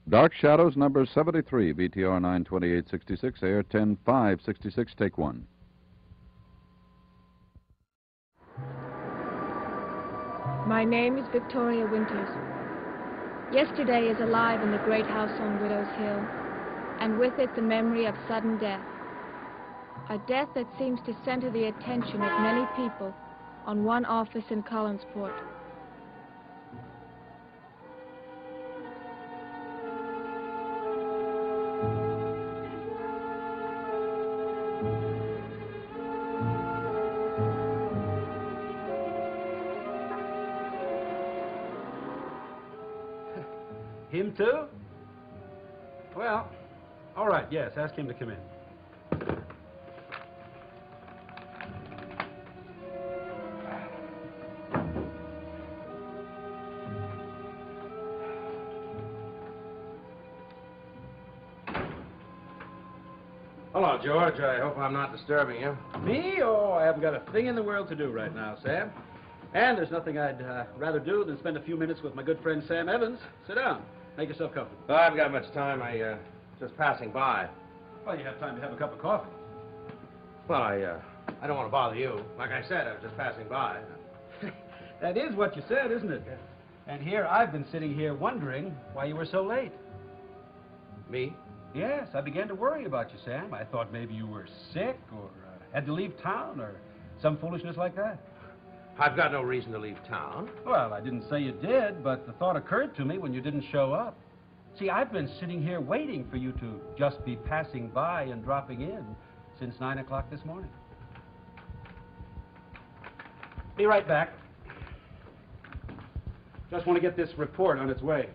Dark Shadows, number 73, BTR 92866, air 10566, take one. My name is Victoria Winters. Yesterday is alive in the great house on Widow's Hill, and with it the memory of sudden death. A death that seems to center the attention of many people on one office in Collinsport. Him too? Well, all right, yes, ask him to come in. Hello, George. I hope I'm not disturbing you. Me? Oh, I haven't got a thing in the world to do right now, Sam. And there's nothing I'd rather do than spend a few minutes with my good friend Sam Evans. Sit down. Make yourself comfortable. Well, I haven't got much time. Just passing by. Well, you have time to have a cup of coffee. Well, I don't want to bother you. Like I said, I was just passing by. That is what you said, isn't it? And here I've been sitting here wondering why you were so late. Me? Yes, I began to worry about you, Sam. I thought maybe you were sick or had to leave town or some foolishness like that. I've got no reason to leave town. Well, I didn't say you did, but the thought occurred to me when you didn't show up. See, I've been sitting here waiting for you to just be passing by and dropping in since 9 o'clock this morning. Be right back. Just want to get this report on its way.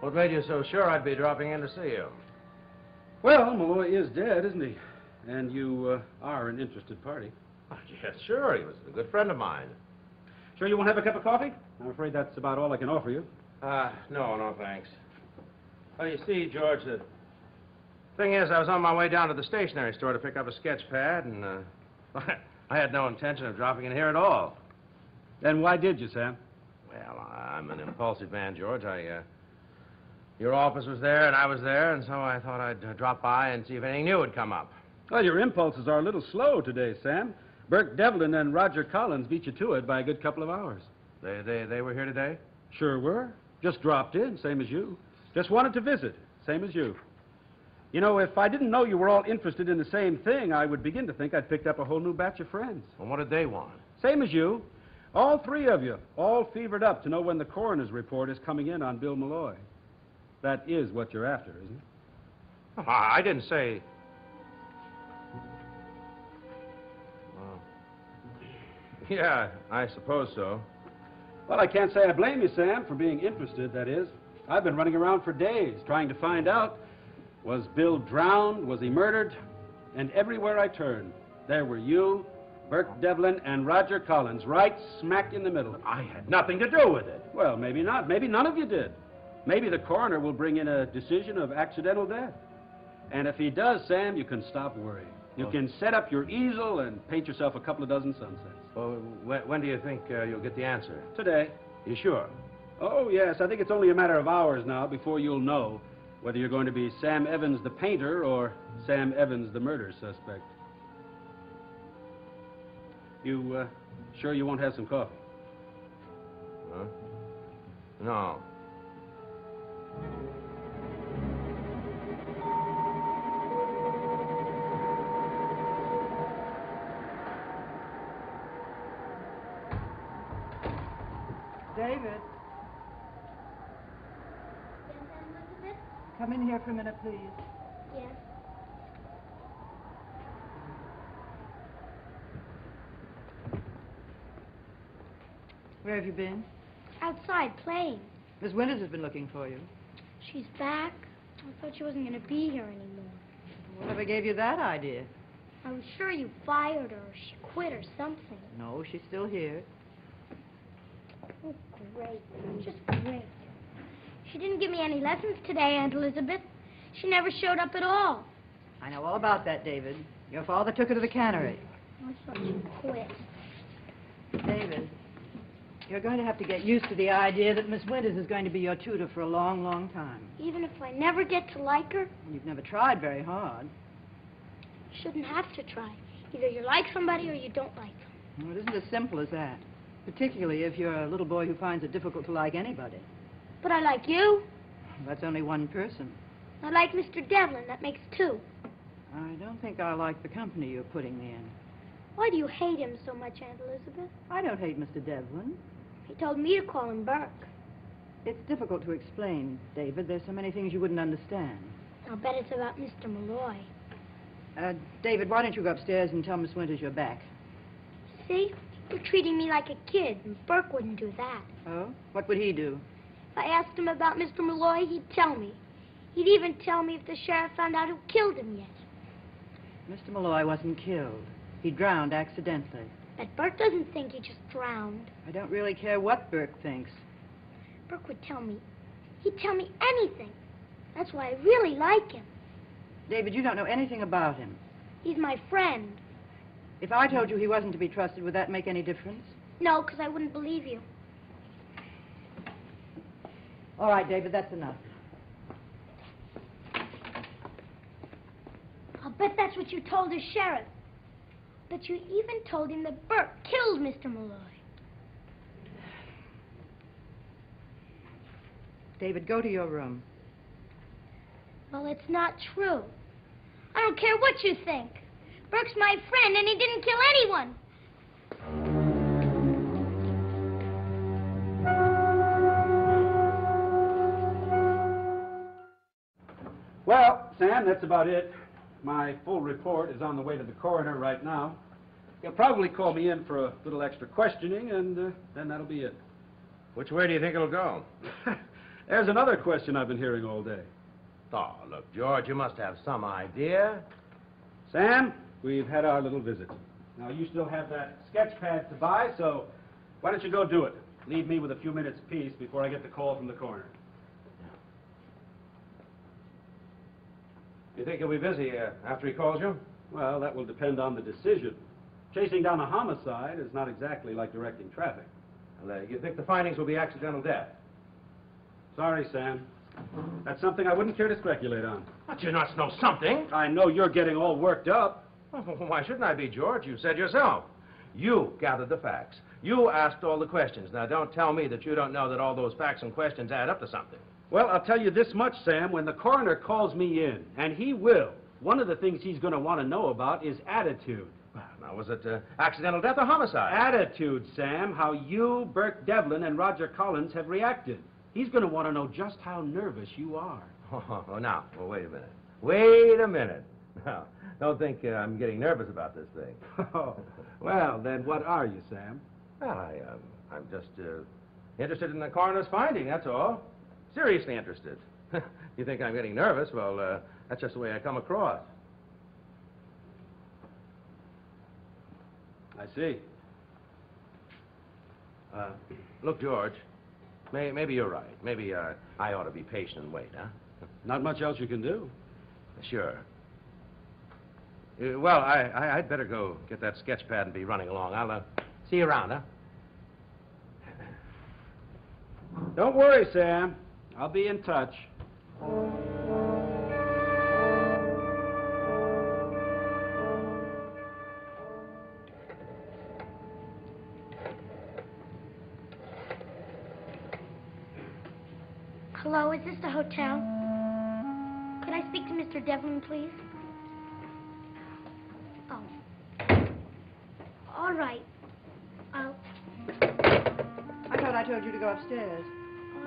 What made you so sure I'd be dropping in to see you? Well, Malloy is dead, isn't he? And you are an interested party. Oh, yes, sure. He was a good friend of mine. Sure you won't have a cup of coffee? I'm afraid that's about all I can offer you. No, thanks. Well, you see, George, the thing is, I was on my way down to the stationery store to pick up a sketch pad, and I had no intention of dropping in here at all. Then why did you, Sam? Well, I'm an impulsive man, George. Your office was there, and I was there, and so I thought I'd drop by and see if anything new had come up. Well, your impulses are a little slow today, Sam. Burke Devlin and Roger Collins beat you to it by a good couple of hours. They were here today? Sure were. Just dropped in, same as you. Just wanted to visit, same as you. You know, if I didn't know you were all interested in the same thing, I would begin to think I'd picked up a whole new batch of friends. Well, what did they want? Same as you. All three of you, all fevered up to know when the coroner's report is coming in on Bill Malloy. That is what you're after, isn't it? Oh, I didn't say... Well, yeah, I suppose so. Well, I can't say I blame you, Sam, for being interested, that is. I've been running around for days trying to find out, was Bill drowned, was he murdered? And everywhere I turned, there were you, Burke Devlin, and Roger Collins, right smack in the middle. I had nothing to do with it. Well, maybe not. Maybe none of you did. Maybe the coroner will bring in a decision of accidental death. And if he does, Sam, you can stop worrying. You can set up your easel and paint yourself a couple of dozen sunsets. Well, when do you think you'll get the answer? Today. You sure? Oh, yes. I think it's only a matter of hours now before you'll know whether you're going to be Sam Evans the painter or Sam Evans the murder suspect. You sure you won't have some coffee? Huh? No. David. Yes, Elizabeth? Come in here for a minute, please. Yes. Where have you been? Outside playing. Miss Winters has been looking for you. She's back. I thought she wasn't going to be here anymore. Whatever gave you that idea? I was sure you fired her or she quit or something. No, she's still here. Oh, great. Just great. She didn't give me any lessons today, Aunt Elizabeth. She never showed up at all. I know all about that, David. Your father took her to the cannery. I thought she quit. David, you're going to have to get used to the idea that Miss Winters is going to be your tutor for a long, long time. Even if I never get to like her? You've never tried very hard. You shouldn't have to try. Either you like somebody or you don't like them. Well, it isn't as simple as that. Particularly if you're a little boy who finds it difficult to like anybody. But I like you. That's only one person. I like Mr. Devlin. That makes two. I don't think I like the company you're putting me in. Why do you hate him so much, Aunt Elizabeth? I don't hate Mr. Devlin. He told me to call him Burke. It's difficult to explain, David. There's so many things you wouldn't understand. I'll bet it's about Mr. Malloy. David, why don't you go upstairs and tell Miss Winters you're back? See? You're treating me like a kid, and Burke wouldn't do that. Oh? What would he do? If I asked him about Mr. Malloy, he'd tell me. He'd even tell me if the sheriff found out who killed him yet. Mr. Malloy wasn't killed. He drowned accidentally. But Burke doesn't think he just drowned. I don't really care what Burke thinks. Burke would tell me. He'd tell me anything. That's why I really like him. David, you don't know anything about him. He's my friend. If I told you he wasn't to be trusted, would that make any difference? No, because I wouldn't believe you. All right, David, that's enough. I'll bet that's what you told the sheriff. But you even told him that Burke killed Mr. Malloy. David, go to your room. Well, it's not true. I don't care what you think. Burke's my friend, and he didn't kill anyone. Well, Sam, that's about it. My full report is on the way to the coroner right now. He'll probably call me in for a little extra questioning, and then that'll be it. Which way do you think it'll go? There's another question I've been hearing all day. Oh, look, George, you must have some idea. Sam, we've had our little visit. Now, you still have that sketch pad to buy, so why don't you go do it? Leave me with a few minutes peace before I get the call from the coroner. You think he'll be busy after he calls you? Well, that will depend on the decision. Chasing down a homicide is not exactly like directing traffic. Well, you think the findings will be accidental death? Sorry, Sam. That's something I wouldn't care to speculate on. But you must know something. I know you're getting all worked up. Why shouldn't I be, George? You said yourself. You gathered the facts. You asked all the questions. Now, don't tell me that you don't know that all those facts and questions add up to something. Well, I'll tell you this much, Sam. When the coroner calls me in, and he will, one of the things he's going to want to know about is attitude. Now, was it accidental death or homicide? Attitude, Sam. How you, Burke Devlin, and Roger Collins have reacted. He's going to want to know just how nervous you are. Now, well, wait a minute. Wait a minute. Now, don't think I'm getting nervous about this thing. Well, then what are you, Sam? Well, I'm just interested in the coroner's finding, that's all. Seriously interested. You think I'm getting nervous? Well, that's just the way I come across. I see. Look, George, maybe you're right. Maybe I ought to be patient and wait, huh? Not much else you can do. Sure. Well, I'd better go get that sketch pad and be running along. I'll see you around, huh? Don't worry, Sam. I'll be in touch. Hello, is this the hotel? Could I speak to Mr. Devlin, please? Oh. All right. I thought I told you to go upstairs.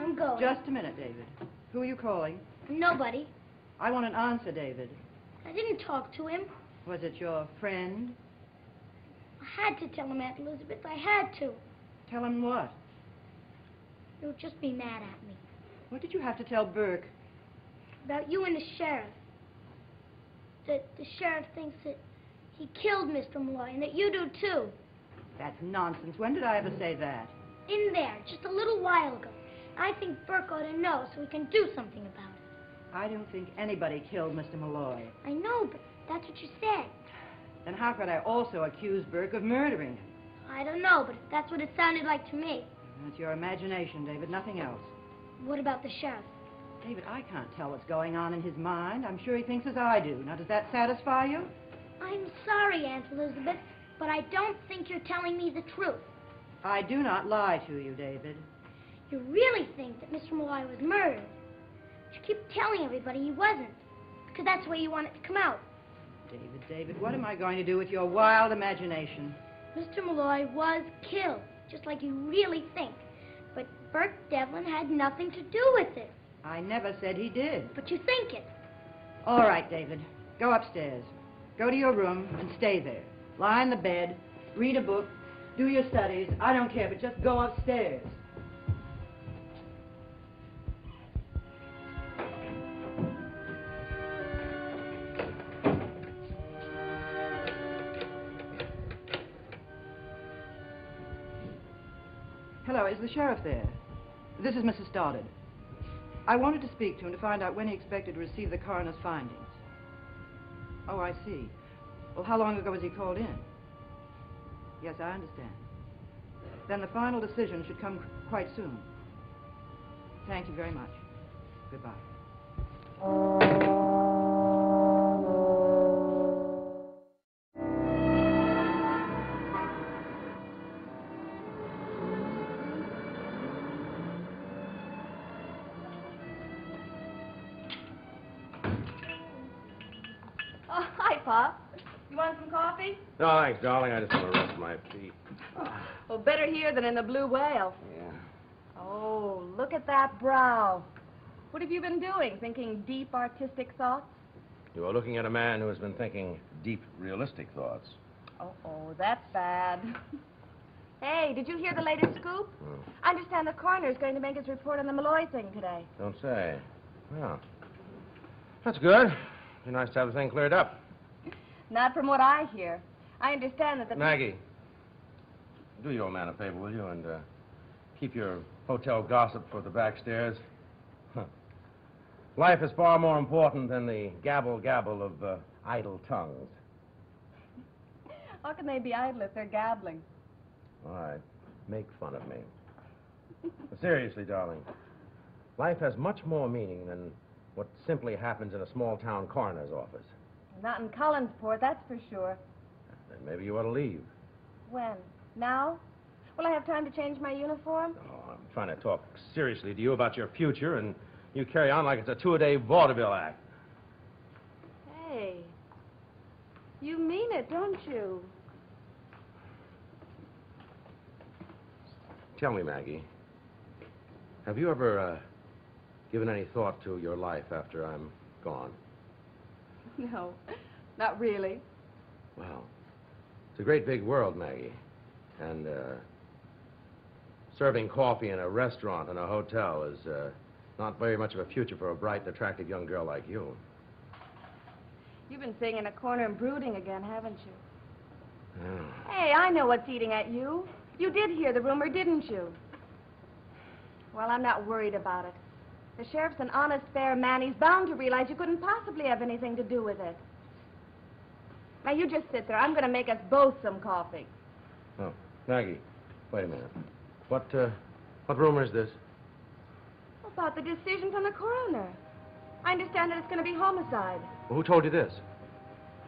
I'm going. Just a minute, David. Who are you calling? Nobody. I want an answer, David. I didn't talk to him. Was it your friend? I had to tell him, Aunt Elizabeth. I had to. Tell him what? You'll just be mad at me. What did you have to tell Burke? About you and the sheriff. That the sheriff thinks that he killed Mr. Malloy and that you do too. That's nonsense. When did I ever say that? In there, just a little while ago. I think Burke ought to know so we can do something about it. I don't think anybody killed Mr. Malloy. I know, but that's what you said. Then how could I also accuse Burke of murdering him? I don't know, but that's what it sounded like to me. That's your imagination, David, nothing else. What about the sheriff? David, I can't tell what's going on in his mind. I'm sure he thinks as I do. Now, does that satisfy you? I'm sorry, Aunt Elizabeth, but I don't think you're telling me the truth. I do not lie to you, David. You really think that Mr. Malloy was murdered? You keep telling everybody he wasn't, because that's the way you want it to come out. David, what am I going to do with your wild imagination? Mr. Malloy was killed, just like you really think. But Burke Devlin had nothing to do with it. I never said he did. But you think it. All right, David. Go upstairs. Go to your room and stay there. Lie in the bed, read a book, do your studies. I don't care, but just go upstairs. Hello, is the sheriff there? This is Mrs. Stoddard. I wanted to speak to him to find out when he expected to receive the coroner's findings. Oh, I see. Well, how long ago was he called in? Yes, I understand. Then the final decision should come quite soon. Thank you very much. Goodbye. Oh, hi, Pop. You want some coffee? No, thanks, darling. I just want to rest my feet. Well, better here than in the Blue Whale. Yeah. Oh, look at that brow. What have you been doing? Thinking deep artistic thoughts? You are looking at a man who has been thinking deep, realistic thoughts. Oh, that's bad. Hey, did you hear the latest scoop? I understand the coroner's going to make his report on the Malloy thing today. Don't say. Well, that's good. Be nice to have the thing cleared up. Not from what I hear. I understand that the... Maggie, do your old man a favor, will you? And keep your hotel gossip for the back stairs. Life is far more important than the gabble-gabble of idle tongues. How can they be idle if they're gabbling? All right. Make fun of me. But seriously, darling, life has much more meaning than what simply happens in a small-town coroner's office. Not in Collinsport, that's for sure. Then maybe you ought to leave. When? Now? Will I have time to change my uniform? Oh, I'm trying to talk seriously to you about your future, and you carry on like it's a two-a-day vaudeville act. Hey, you mean it, don't you? Tell me, Maggie, have you ever given any thought to your life after I'm gone? No, not really. Well, it's a great big world, Maggie. And serving coffee in a restaurant and a hotel is not very much of a future for a bright, attractive young girl like you. You've been sitting in a corner and brooding again, haven't you? Yeah. Hey, I know what's eating at you. You did hear the rumor, didn't you? Well, I'm not worried about it. The sheriff's an honest, fair man. He's bound to realize you couldn't possibly have anything to do with it. Now, you just sit there. I'm going to make us both some coffee. Oh, Maggie, wait a minute. What rumor is this? About the decision from the coroner. I understand that it's going to be homicide. Well, who told you this?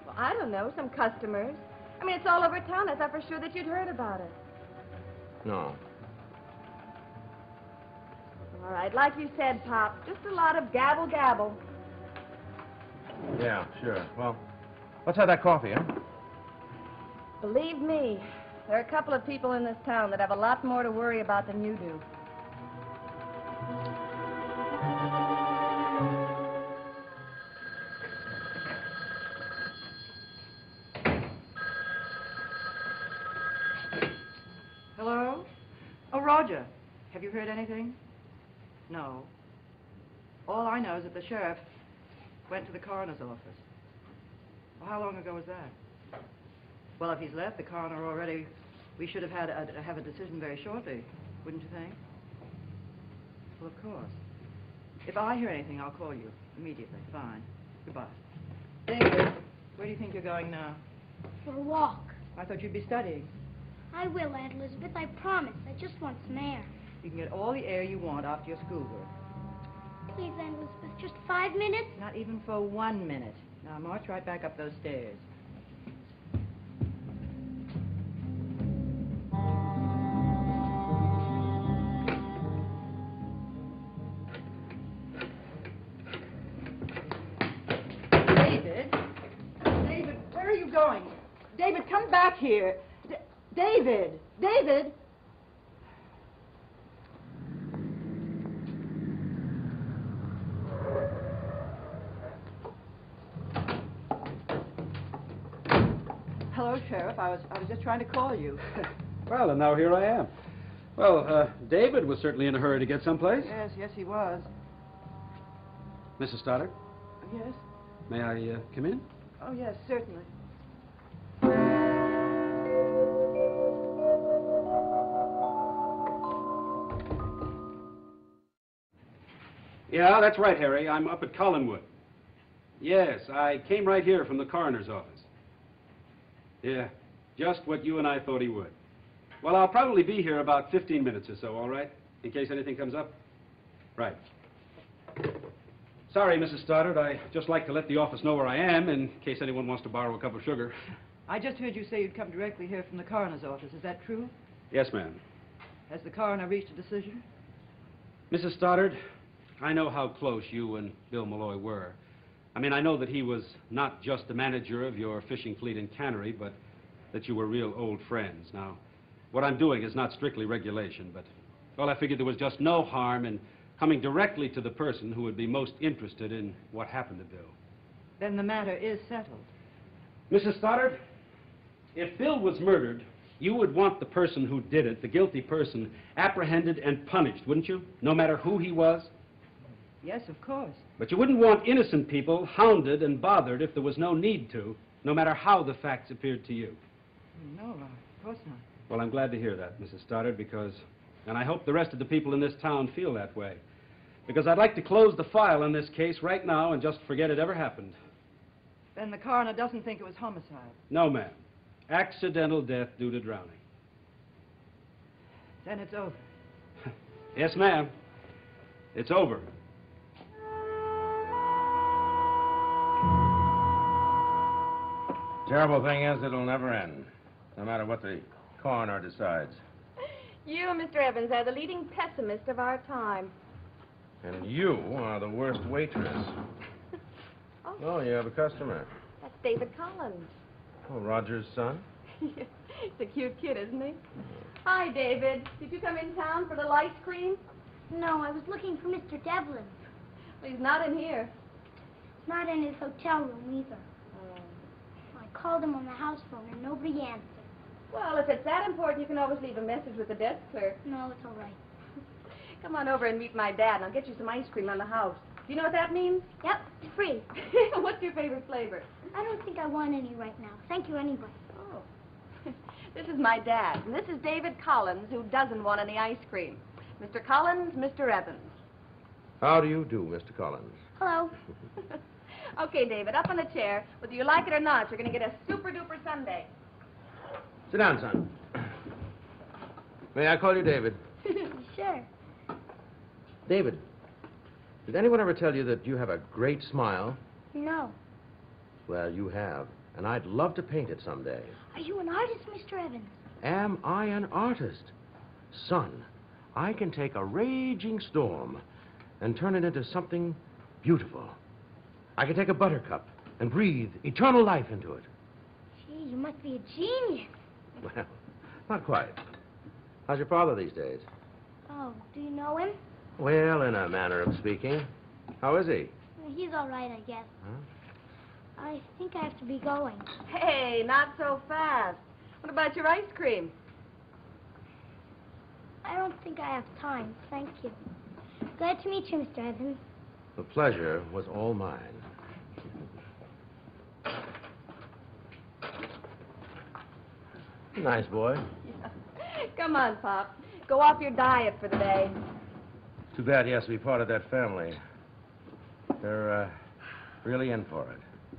Well, I don't know, some customers. I mean, it's all over town. I thought for sure that you'd heard about it. No. All right, like you said, Pop, just a lot of gabble-gabble. Yeah, sure. Well, let's have that coffee, huh? Believe me, there are a couple of people in this town that have a lot more to worry about than you do. Hello? Oh, Roger. Have you heard anything? No. All I know is that the sheriff went to the coroner's office. Well, how long ago was that? Well, if he's left the coroner already, we should have had have a decision very shortly, wouldn't you think? Well, of course. If I hear anything, I'll call you immediately. Fine. Goodbye. David, where do you think you're going now? For a walk. I thought you'd be studying. I will, Aunt Elizabeth, I promise. I just want some air. You can get all the air you want after your schoolwork. Please, Aunt Elizabeth, just 5 minutes? Not even for 1 minute. Now march right back up those stairs. David? David, where are you going? David, come back here. David! David! Hello, Sheriff. I was just trying to call you. Well, and now here I am. Well, David was certainly in a hurry to get someplace. Yes, he was. Mrs. Stoddard, Yes? may I come in? Oh, yes, certainly. Yeah, that's right, Harry. I'm up at Collinwood. Yes, I came right here from the coroner's office. Yeah, just what you and I thought he would. Well, I'll probably be here about 15 minutes or so, all right? In case anything comes up? Right. Sorry, Mrs. Stoddard. I just like to let the office know where I am in case anyone wants to borrow a cup of sugar. I just heard you say you'd come directly here from the coroner's office. Is that true? Yes, ma'am. Has the coroner reached a decision? Mrs. Stoddard, I know how close you and Bill Malloy were. I mean, I know that he was not just the manager of your fishing fleet and cannery, but that you were real old friends. Now, what I'm doing is not strictly regulation, but, well, I figured there was just no harm in coming directly to the person who would be most interested in what happened to Bill. Then the matter is settled. Mrs. Stoddard, if Bill was murdered, you would want the person who did it, the guilty person, apprehended and punished, wouldn't you? No matter who he was? Yes, of course. But you wouldn't want innocent people hounded and bothered if there was no need to, no matter how the facts appeared to you. No, of course not. Well, I'm glad to hear that, Mrs. Stoddard, because, and I hope the rest of the people in this town feel that way, because I'd like to close the file on this case right now and just forget it ever happened. Then the coroner doesn't think it was homicide. No, ma'am. Accidental death due to drowning. Then it's over. Yes, ma'am. It's over. Terrible thing is, it'll never end, no matter what the coroner decides. You, Mr. Evans, are the leading pessimist of our time. And you are the worst waitress. Oh, you have a customer. That's David Collins. Oh, Roger's son? He's a cute kid, isn't he? Hi, David. Did you come in town for a little ice cream? No, I was looking for Mr. Devlin. Well, he's not in here. He's not in his hotel room either. I called him on the house phone and nobody answered. Well, if it's that important, you can always leave a message with the desk clerk. No, it's all right. Come on over and meet my dad, and I'll get you some ice cream on the house. Do you know what that means? Yep, it's free. What's your favorite flavor? I don't think I want any right now. Thank you anyway. Oh. This is my dad, and this is David Collins, who doesn't want any ice cream. Mr. Collins, Mr. Evans. How do you do, Mr. Collins? Hello. Okay, David, up on the chair. Whether you like it or not, you're going to get a super-duper sundae. Sit down, son. May I call you David? Sure. David, did anyone ever tell you that you have a great smile? No. Well, you have, and I'd love to paint it someday. Are you an artist, Mr. Evans? Am I an artist? Son, I can take a raging storm and turn it into something beautiful. I can take a buttercup and breathe eternal life into it. Gee, you must be a genius. Well, not quite. How's your father these days? Oh, do you know him? Well, in a manner of speaking. How is he? He's all right, I guess. Huh? I think I have to be going. Hey, not so fast. What about your ice cream? I don't think I have time. Thank you. Glad to meet you, Mr. Evans. The pleasure was all mine. Nice boy. Come on, Pop. Go off your diet for the day. Too bad he has to be part of that family. They're really in for it.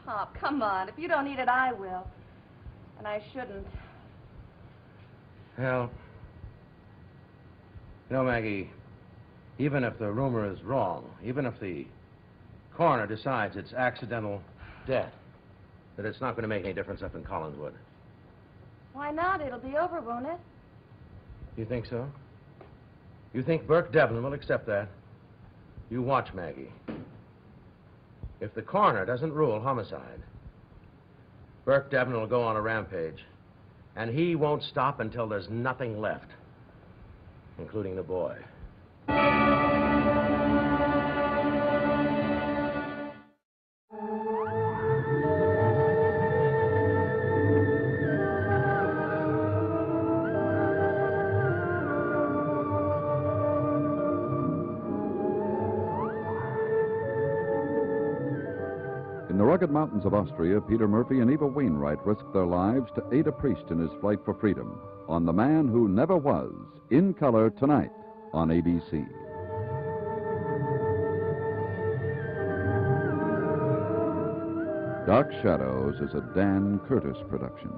Pop, come on. If you don't eat it, I will. And I shouldn't. Well, you know, Maggie, even if the rumor is wrong, even if the coroner decides it's accidental death, that it's not going to make any difference up in Collinswood. Why not? It'll be over, won't it? You think so? You think Burke Devlin will accept that? You watch, Maggie. If the coroner doesn't rule homicide, Burke Devlin will go on a rampage. And he won't stop until there's nothing left, including the boy. In the rugged mountains of Austria, Peter Murphy and Eva Wainwright risked their lives to aid a priest in his flight for freedom on The Man Who Never Was, in color tonight on ABC. Dark Shadows is a Dan Curtis production.